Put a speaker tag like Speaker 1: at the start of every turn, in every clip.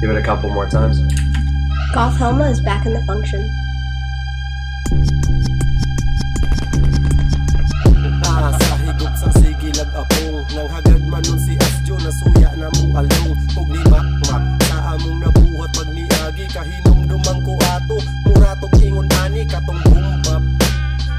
Speaker 1: Give it a couple more times.
Speaker 2: Goth Helma is back in the function.
Speaker 3: Sa higop sa sigilag apong nang hagad man nun si Asjo nasuya na mong along ug ni makmak sa among nabuhat pag niagi kahinumdumang ko ato muratog ingon ani katong bumbap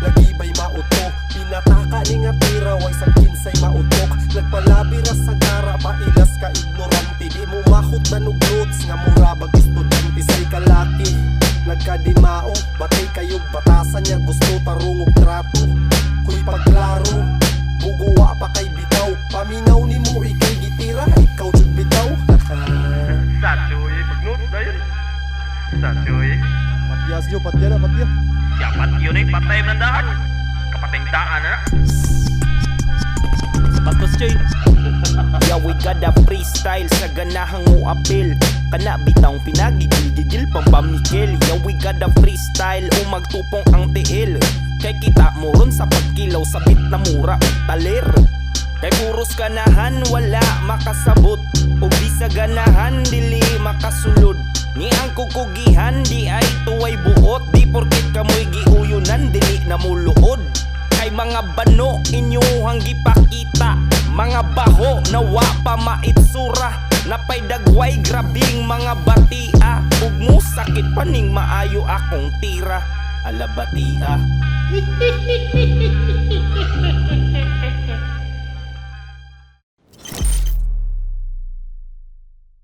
Speaker 3: nagibay mauto pinataka ni nga tira way sa kinsay mautok nagpalabi ra sa gara pailas ka ignorante di mo mahot na nuglots nga murabag estudyante say kalaki nagkadimao batay kayog batasan niya gusto tarungog trato kuy pagklaro buguwa pa kay bitaw paminaw ni mo ikay gitira ikaw jud bitaw
Speaker 4: Sachoy, pag-notes na yun. Sachoy.
Speaker 3: patyas yo patya na patya
Speaker 4: Dapat yun ay patay ng daan. Kapateng daan na.
Speaker 5: Patos Choy. Yeah, we got a freestyle sa ganahang mo apil. Kana bitang pinagigil-gigil pampamikil. Yeah, we got a freestyle o magtupong ang tiil. Kay kita mo ron sa pagkilaw sabit na mura o talir. Kay puros ganahan wala makasabot. O di sa ganahan dili makasulod. Ni ang kukugihan di ay tuway buot. Di porkit kamoy giuyunan dili na muluod. Kay mga bano inyuhang gipakita. Mga baho na wa pa maitsura. Napay dagway grabing mga batia. Ug mo sakit paning maayo akong tira. Ala batia.